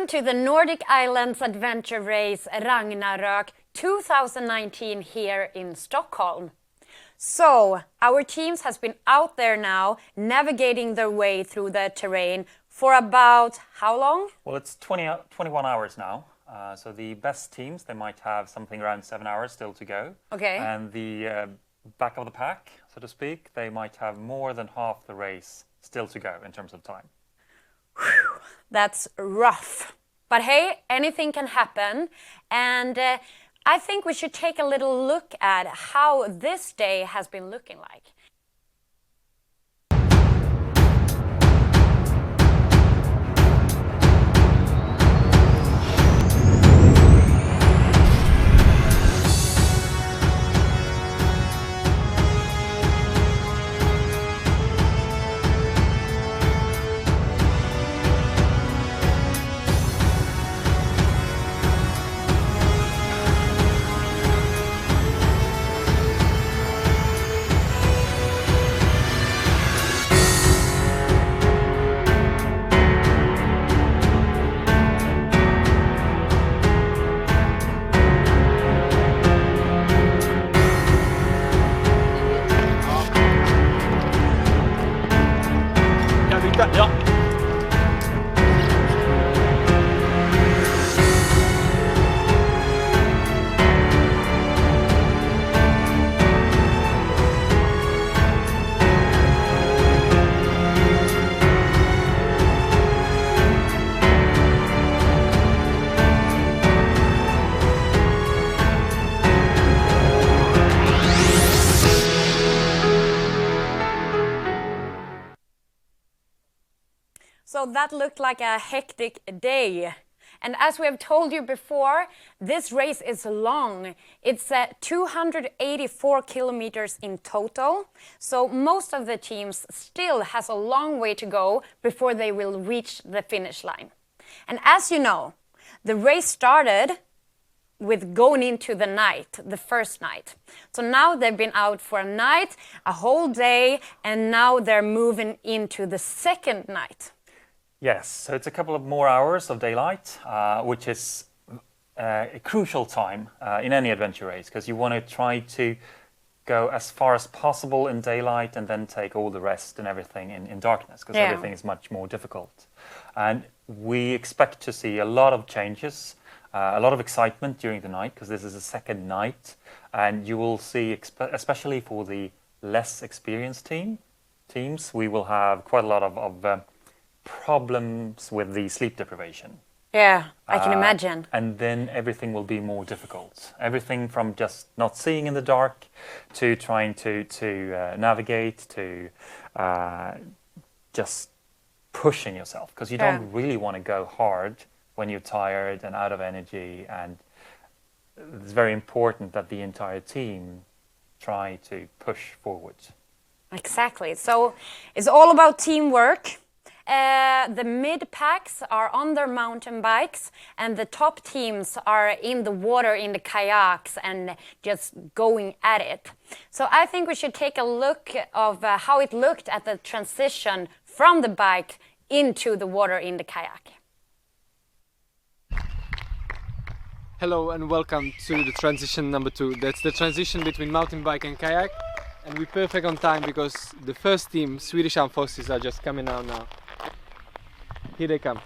Welcome to the Nordic Islands Adventure Race Ragnarök 2019 here in Stockholm. So, our teams has been out there now navigating their way through the terrain for about how long? Well, it's 21 hours now. So the best teams, they might have something around 7 hours still to go. Okay. And the back of the pack, so to speak, they might have more than half the race still to go in terms of time. Whew, that's rough. But hey, anything can happen. And I think we should take a little look at how this day has been looking like. Ja. So that looked like a hectic day. And as we have told you before, this race is long. It's 284 kilometers in total. So most of the teams still has a long way to go before they will reach the finish line. And as you know, the race started with going into the night, the first night. So now they've been out for a night, a whole day, and now they're moving into the second night. Yes, so it's a couple of more hours of daylight, which is a crucial time in any adventure race, because you want to try to go as far as possible in daylight and then take all the rest and everything in darkness, because everything is much more difficult. And we expect to see a lot of changes, a lot of excitement during the night, because this is the second night, and you will see, especially for the less experienced teams, we will have quite a lot of problems with the sleep deprivation. Yeah, I can imagine. And then everything will be more difficult. Everything from just not seeing in the dark to trying to navigate to just pushing yourself, because you don't really want to go hard when you're tired and out of energy. And it's very important that the entire team try to push forward. Exactly. So it's all about teamwork. The mid-packs are on their mountain bikes and the top teams are in the water in the kayaks and just going at it. So I think we should take a look of how it looked at the transition from the bike into the water in the kayak. Hello and welcome to the transition number 2. That's the transition between mountain bike and kayak, and we're perfect on time because the first team, Swedish Armed Forces, are just coming out now. Here they come.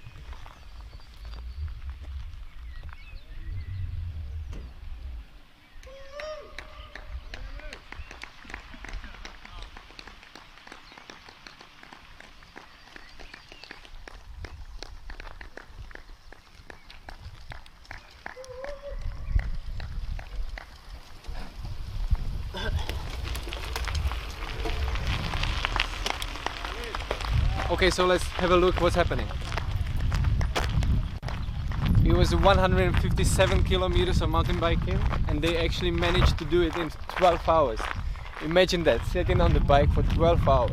Okay, so let's have a look what's happening. It was 157 kilometers of mountain biking, and they actually managed to do it in 12 hours. Imagine that, sitting on the bike for 12 hours.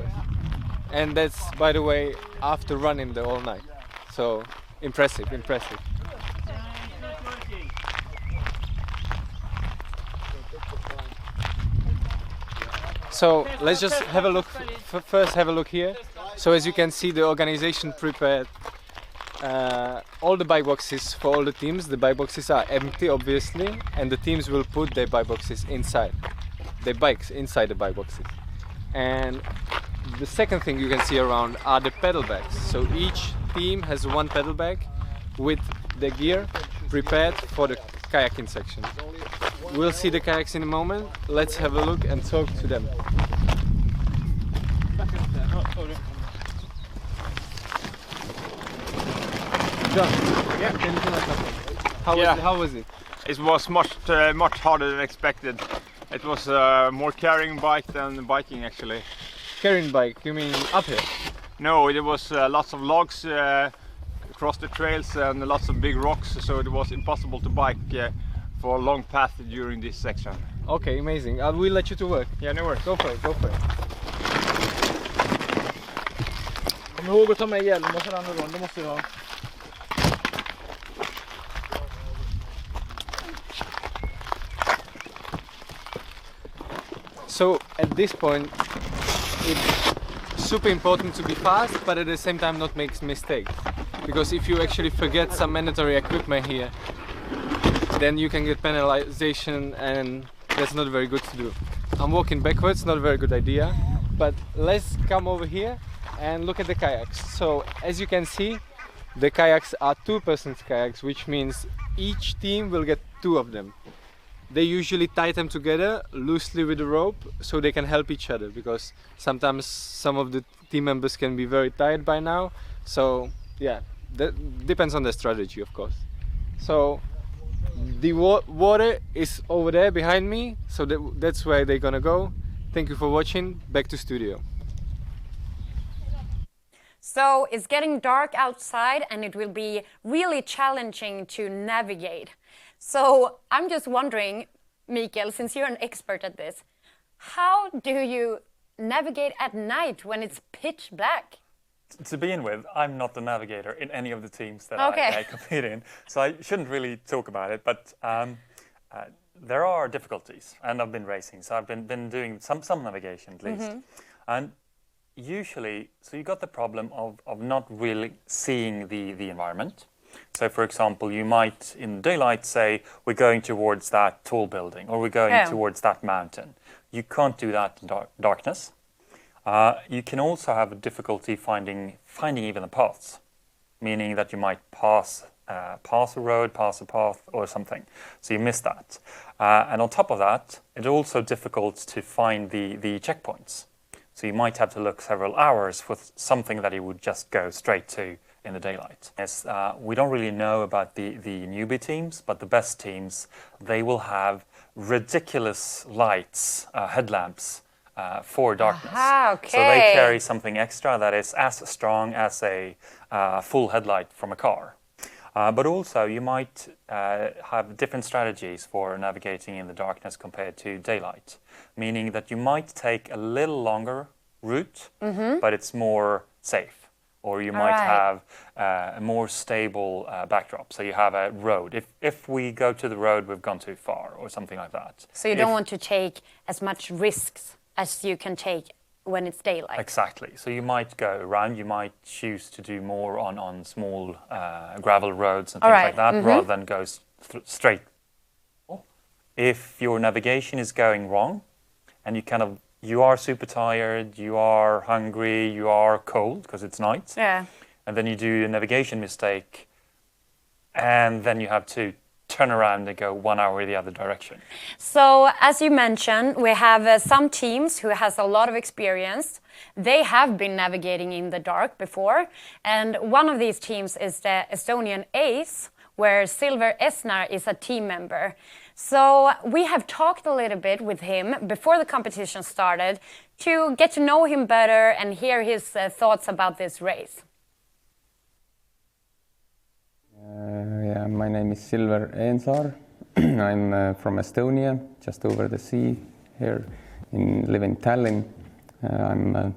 And that's, by the way, after running the whole night. So, impressive, impressive. So let's just have a look, first have a look here. So as you can see, the organization prepared all the bike boxes for all the teams, the bike boxes are empty obviously, and the teams will put their bike boxes inside, their bikes inside the bike boxes. And the second thing you can see around are the pedal bags. So each team has one pedal bag with the gear prepared for the kayaking section. We'll see the kayaks in a moment. Let's have a look and talk to them. John, can you tell us something? How was it? It was much harder than expected. It was more carrying bike than biking actually. Carrying bike, you mean uphill? No, there was lots of logs across the trails and lots of big rocks, so it was impossible to bike for a long path during this section. Okay, amazing. I will let you to work. Yeah, no worries. Go for it, go for it. Kom ihåg att ta med hjälm och sådär nu då, det måste du ha. So at this point, it's super important to be fast, but at the same time not make mistakes. Because if you actually forget some mandatory equipment here, then you can get penalization, and that's not very good to do. I'm walking backwards, not a very good idea, but let's come over here and look at the kayaks. So as you can see, the kayaks are two-person kayaks, which means each team will get two of them. They usually tie them together loosely with a rope so they can help each other, because sometimes some of the team members can be very tired by now. So yeah, that depends on the strategy, of course. So the water is over there behind me, so that's where they're gonna go. Thank you for watching. Back to studio. So it's getting dark outside and it will be really challenging to navigate. So I'm just wondering, Mikael, since you're an expert at this, how do you navigate at night when it's pitch black? To begin with, I'm not the navigator in any of the teams that Okay. I compete in, so I shouldn't really talk about it, but there are difficulties, and I've been racing, so I've been doing some navigation at least. And usually, so you got the problem of not really seeing the environment. So for example, you might in daylight say, we're going towards that tall building, or we're going towards that mountain. You can't do that in darkness. You can also have a difficulty finding even the paths, meaning that you might pass a road, pass a path or something. So you miss that. And on top of that, it's also difficult to find the checkpoints. So you might have to look several hours for something that you would just go straight to in the daylight. Yes, we don't really know about the newbie teams, but the best teams, they will have ridiculous lights, headlamps, for darkness. Aha, okay. So they carry something extra that is as strong as a full headlight from a car. But also you might have different strategies for navigating in the darkness compared to daylight, meaning that you might take a little longer route, but it's more safe. Or you might have a more stable backdrop. So you have a road. If we go to the road, we've gone too far, or something like that. So you don't want to take as much risks as you can take when it's daylight. Exactly. So you might go around. You might choose to do more on small gravel roads and things like that, rather than go straight. If your navigation is going wrong, and you are super tired, you are hungry, you are cold because it's night. Yeah. And then you do a navigation mistake, and then you have to turn around and go 1 hour the other direction. So as you mentioned, we have some teams who has a lot of experience. They have been navigating in the dark before. And one of these teams is the Estonian Ace, where Silver Esnar is a team member. So we have talked a little bit with him before the competition started to get to know him better and hear his thoughts about this race. Yeah, my name is Silver Eensaar. I'm from Estonia, just over the sea here, live in Tallinn. I'm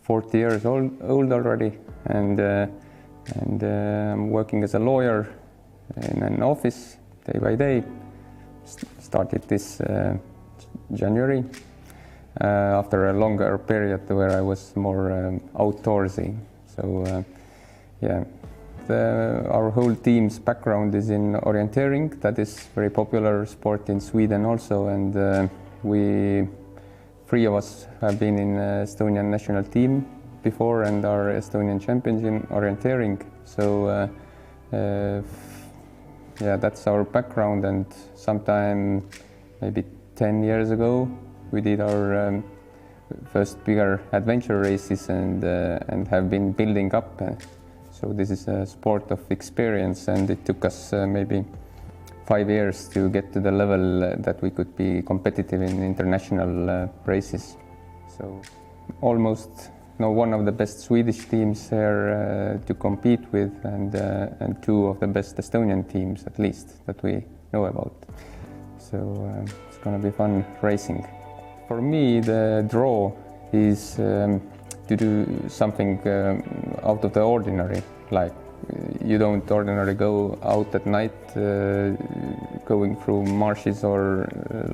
40 years old already, and I'm working as a lawyer in an office day by day. Started this January after a longer period where I was more outdoorsy. So yeah, our whole team's background is in orienteering. That is very popular sport in Sweden also, and we 3 of us have been in Estonian national team before and are Estonian champions in orienteering. So yeah, that's our background, and sometime maybe 10 years ago we did our first bigger adventure races and have been building up. So this is a sport of experience, and it took us maybe 5 years to get to the level that we could be competitive in international races. So almost one of the best Swedish teams here to compete with, and 2 of the best Estonian teams at least that we know about. So it's going to be fun racing. For me, the draw is to do something out of the ordinary. Like you don't ordinarily go out at night going through marshes or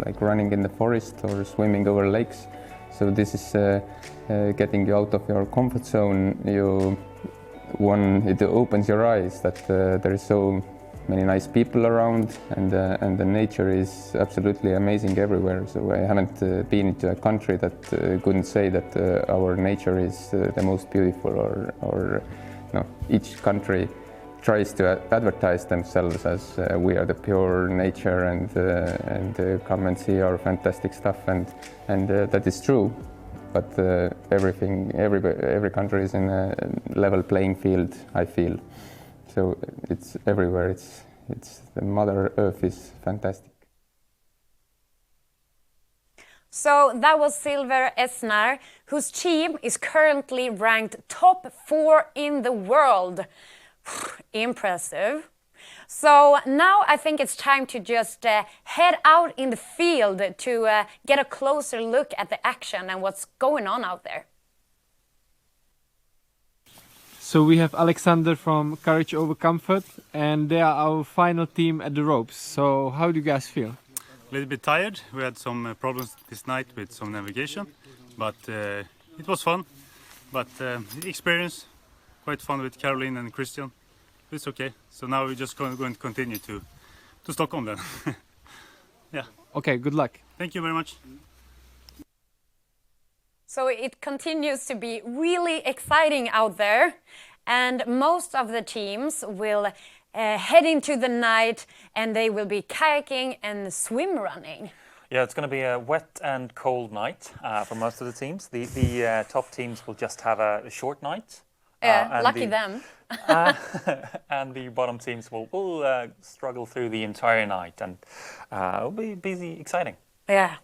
like running in the forest or swimming over lakes. So this is getting you out of your comfort zone. It opens your eyes that there is so many nice people around, and the nature is absolutely amazing everywhere. So I haven't been into a country that couldn't say that our nature is the most beautiful, or no, each country tries to advertise themselves as we are the pure nature, and come and see our fantastic stuff, and that is true. But every country is in a level playing field, I feel. So it's everywhere. It's the Mother Earth is fantastic. So that was Silver Esnar, whose team is currently ranked top 4 in the world. Impressive. So now I think it's time to just head out in the field to get a closer look at the action and what's going on out there. So we have Alexander from Courage Over Comfort, and they are our final team at the ropes. So how do you guys feel? A little bit tired. We had some problems this night with some navigation, but it was fun. But experience, quite fun with Caroline and Christian. It's okay. So now we're just going to continue to Stockholm then. Yeah. Okay, good luck. Thank you very much. So it continues to be really exciting out there, and most of the teams will head into the night, and they will be kayaking and swim running. Yeah, it's going to be a wet and cold night for most of the teams. The top teams will just have a short night. Lucky them. And the bottom teams will struggle through the entire night, and it'll be busy, exciting. Yeah.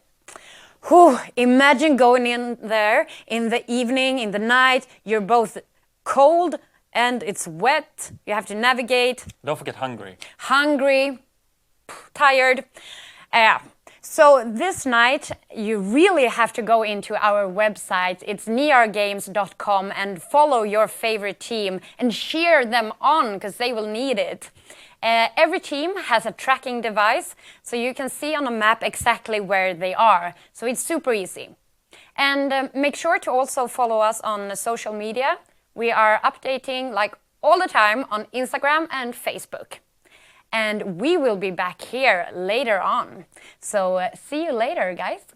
Whew, imagine going in there in the evening, in the night. You're both cold and it's wet. You have to navigate. Don't forget hungry. Hungry, tired. So this night, you really have to go into our website. It's niargames.com, and follow your favorite team and cheer them on, because they will need it. Every team has a tracking device, so you can see on a map exactly where they are. So it's super easy. And make sure to also follow us on social media. We are updating like all the time on Instagram and Facebook. And we will be back here later on. So see you later, guys.